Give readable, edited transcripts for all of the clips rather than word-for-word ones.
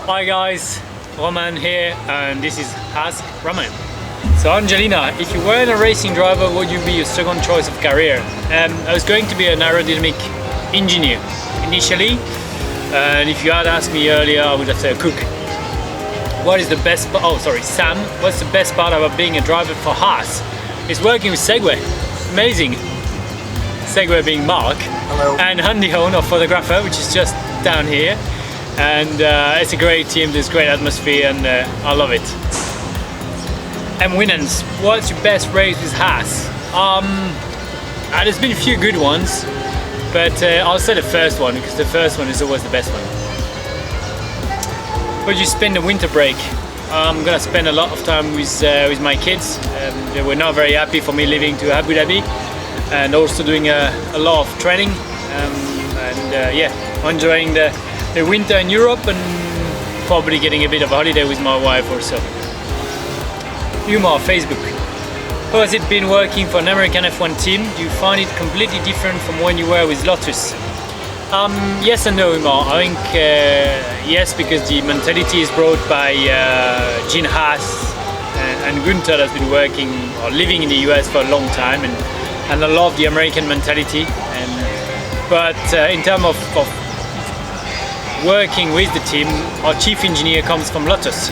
Hi guys, Romain here, and this is Ask Romain. So Angelina, if you weren't a racing driver, would you be your second choice of career? I was going to be an aerodynamic engineer initially, and if you had asked me earlier, I would have said a cook. What is the best part? Oh, sorry, Sam. What's the best part about being a driver for Haas? It's working with Segway. Amazing. Segway being Mark. Hello. And Andy Hone, our photographer, which is just down here. And it's a great team, there's great atmosphere, and I love it. And Winans, what's your best race with Haas? There's been a few good ones, but I'll say the first one, because the first one is always the best one. Where'd you spend the winter break? I'm gonna spend a lot of time with my kids. They were not very happy for me leaving to Abu Dhabi, and also doing a lot of training, enjoying the winter in Europe, and probably getting a bit of a holiday with my wife or so. Humor, Facebook. How has it been working for an American F1 team? Do you find it completely different from when you were with Lotus? Yes and no, Humor. I think yes, because the mentality is brought by Gene Haas and Guenther has been working or living in the US for a long time, and I love the American mentality. But in terms of working with the team, our chief engineer comes from Lotus,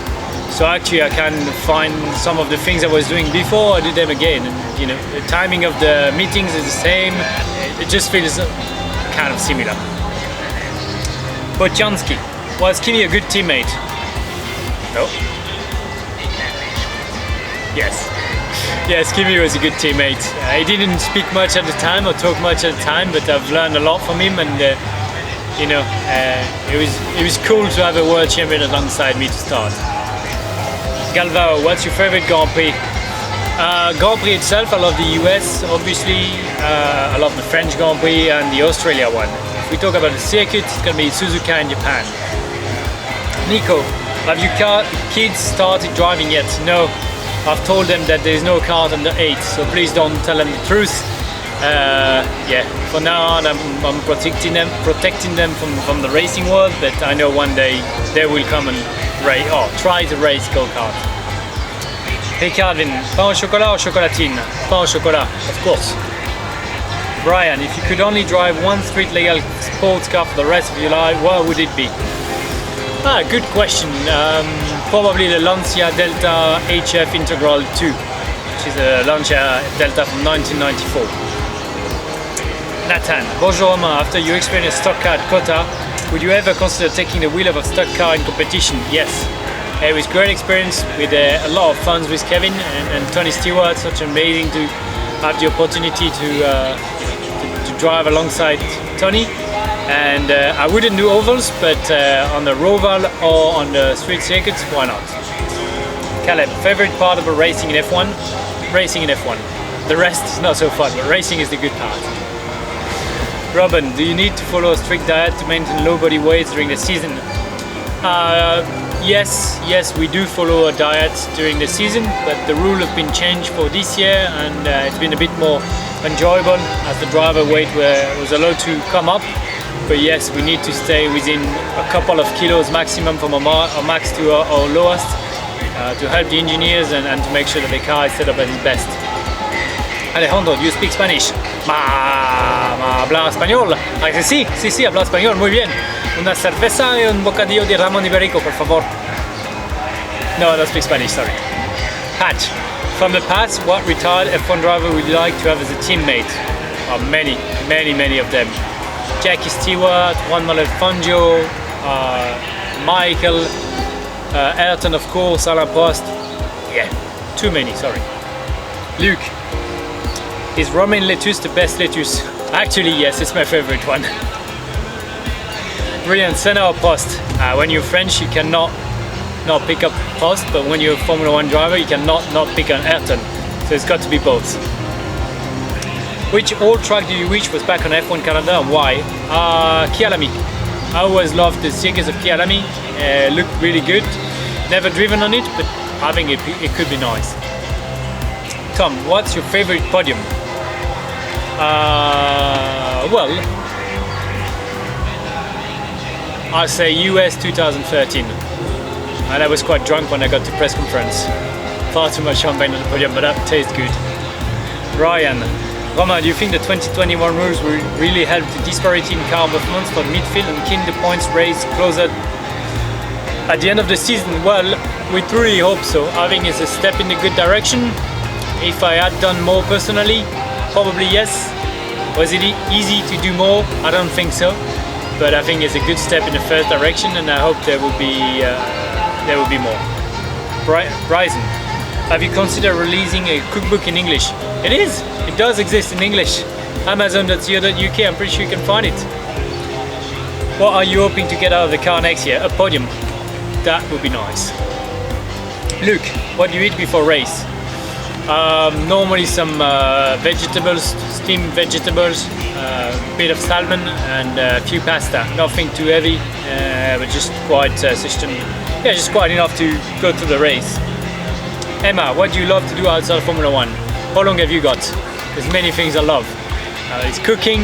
so actually I can find some of the things I was doing before, I do them again, and you know, the timing of the meetings is the same. It just feels kind of similar. Bocianski, was Kimi a good teammate? No. Yes, Kimi was a good teammate. He didn't speak much at the time or talk much at the time, but I've learned a lot from him, and you know, it was cool to have a world champion alongside me to start. Galvao, what's your favorite Grand Prix? Grand Prix itself, I love the US, obviously. I love the French Grand Prix and the Australia one. If we talk about the circuit, it's going to be Suzuka in Japan. Nico, have your kids started driving yet? No, I've told them that there is no car under 8, so please don't tell them the truth. For now on, I'm protecting them from the racing world, but I know one day they will come and race, or try to race go-kart. Hey Calvin, pain au chocolat or chocolatine? Pain au chocolat, of course. Brian, if you could only drive one street legal sports car for the rest of your life, what would it be? Good question. Probably the Lancia Delta HF Integral 2, which is a Lancia Delta from 1994. Nathan, bonjour Romain, after you experience stock car at Kota, would you ever consider taking the wheel of a stock car in competition? Yes. It was a great experience with a lot of fun with Kevin and Tony Stewart. Such amazing to have the opportunity to drive alongside Tony. And I wouldn't do ovals, but on the Roval or on the street circuits, why not? Caleb, favorite part of racing in F1? Racing in F1. The rest is not so fun, but racing is the good part. Robin, do you need to follow a strict diet to maintain low body weight during the season? Yes, we do follow a diet during the season, but the rule has been changed for this year, and it's been a bit more enjoyable as the driver weight was allowed to come up. But yes, we need to stay within a couple of kilos maximum from our max to our lowest to help the engineers and to make sure that the car is set up at its best. Alejandro, do you speak Spanish? Habla español. Sí, habla español, muy bien. Una cerveza y un bocadillo de Ramón Iberico, por favor. No, I don't speak Spanish, sorry. Hatch, from the past, what retired F1 driver would you like to have as a teammate? Many of them. Jackie Stewart, Juan Manuel Fangio, Michael, Ayrton, of course, Alain Prost. Yeah, too many, sorry. Luke, is Romain lettuce the best lettuce? Actually, yes, it's my favorite one. Brilliant, Senna or Prost? When you're French, you cannot not pick up Prost, but when you're a Formula 1 driver, you cannot not pick an Ayrton. So it's got to be both. Which old track do you wish was back on F1 Canada, and why? Kyalami. I always loved the circuits of Kyalami. Looked really good. Never driven on it, but I think it could be nice. Tom, what's your favorite podium? Well, I say US 2013. and I was quite drunk when I got to press conference. Far too much champagne on the podium, but that tastes good. Romain, do you think the 2021 rules will really help the disparity in car performance for the midfield and keep the points race closer at the end of the season? Well, we truly hope so. I think it's a step in the good direction. If I had done more personally, probably yes. Was it easy to do more? I don't think so. But I think it's a good step in the first direction, and I hope there will be more. Bryson, have you considered releasing a cookbook in English? It does exist in English. Amazon.co.uk, I'm pretty sure you can find it. What are you hoping to get out of the car next year? A podium. That would be nice. Luke, what do you eat before race? Normally some vegetables, steamed vegetables, a bit of salmon and a few pasta. Nothing too heavy, but just quite just quite enough to go through the race. Emma, what do you love to do outside of Formula 1? How long have you got? There's many things I love. It's cooking,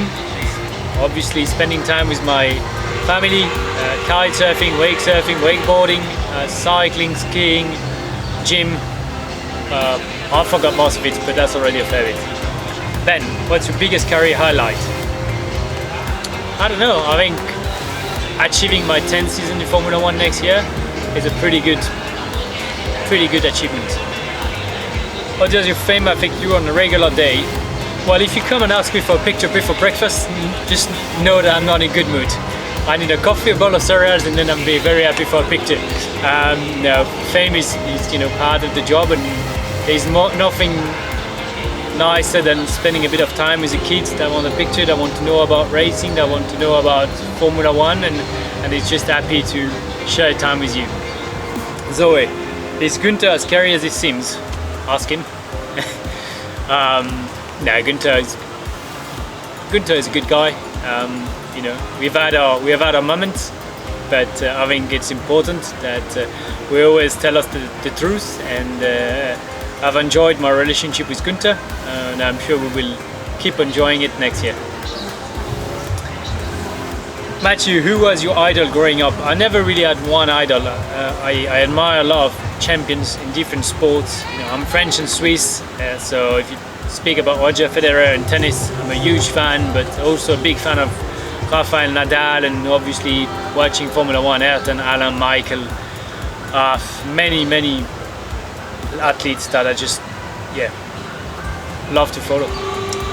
obviously spending time with my family, kite surfing, wakeboarding, cycling, skiing, gym. I forgot most of it, but that's already a fair bit. Ben, what's your biggest career highlight? I don't know, I think achieving my 10th season in Formula 1 next year is a pretty good achievement. How does your fame affect you on a regular day? Well, if you come and ask me for a picture before breakfast, just know that I'm not in a good mood. I need a coffee, a bowl of cereals, and then I'll be very happy for a picture. No, fame is part of the job, and there's nothing nicer than spending a bit of time with the kids that want a picture, that want to know about racing, that want to know about Formula 1, and it's just happy to share time with you. Zoe, is Guenther as scary as it seems? Ask him. No, Guenther is a good guy. We've had our moments, but I think it's important that we always tell us the truth, and I've enjoyed my relationship with Guenther, and I'm sure we will keep enjoying it next year. Matthew, who was your idol growing up? I never really had one idol. I admire a lot of champions in different sports. I'm French and Swiss, so if you speak about Roger Federer and tennis, I'm a huge fan, but also a big fan of Rafael Nadal, and obviously watching Formula 1, Ayrton, Alain, Michael, many athletes that I just love to follow.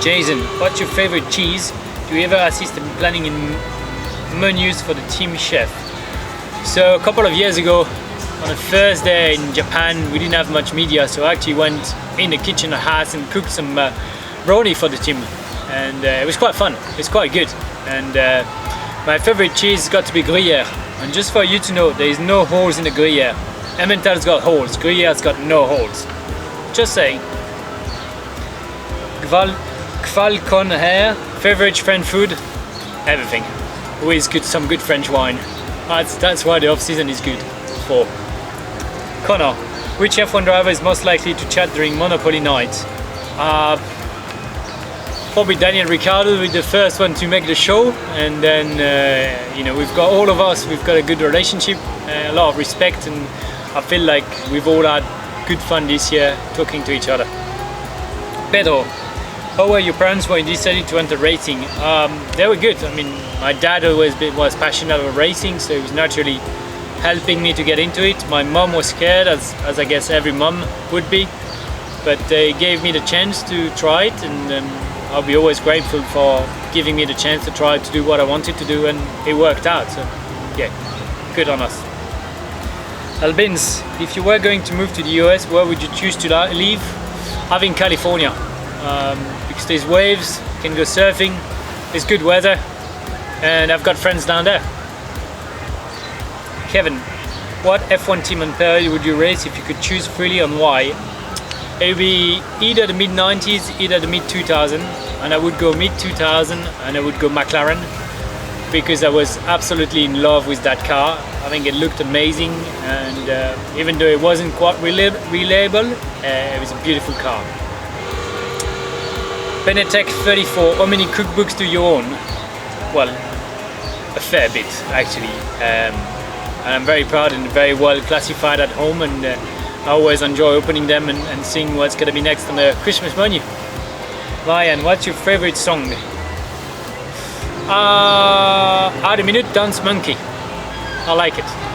Jason, what's your favorite cheese? Do you ever assist in planning in menus for the team chef? So a couple of years ago, on the first day in Japan, we didn't have much media, so I actually went in the kitchen at Haas and cooked some brownie for the team, and it was quite fun. It's quite good, and my favorite cheese has got to be Gruyere. And just for you to know, there is no holes in the Gruyere. Emmental's got holes, Gruyere's got no holes. Just saying. Kval con hair, favorite French food? Everything. Always some good French wine. That's why the off-season is good for. Connor, which F1 driver is most likely to chat during Monopoly night? Probably Daniel Ricciardo, with the first one to make the show, and then we've got all of us. We've got a good relationship, a lot of respect, and I feel like we've all had good fun this year talking to each other. Pedro, how were your parents when you decided to enter racing? They were good. I mean, my dad always was passionate about racing, so he was naturally helping me to get into it. My mom was scared, as I guess every mom would be, but they gave me the chance to try it, and I'll be always grateful for giving me the chance to try to do what I wanted to do, and it worked out. So yeah, good on us. Albins, if you were going to move to the US, where would you choose to live? I think California, because there's waves, you can go surfing, there's good weather, and I've got friends down there. Kevin, what F1 team and pair would you race if you could choose freely, and why? It would be either the mid-90s, either the mid-2000, and I would go mid-2000, and I would go McLaren, because I was absolutely in love with that car. I think it looked amazing, and even though it wasn't quite reliable, it was a beautiful car. Benetech 34, how many cookbooks do you own? Well, a fair bit actually. and I'm very proud and very well classified at home, and I always enjoy opening them and seeing what's going to be next on the Christmas menu. Ryan, what's your favorite song? The Minute Dance Monkey. I like it.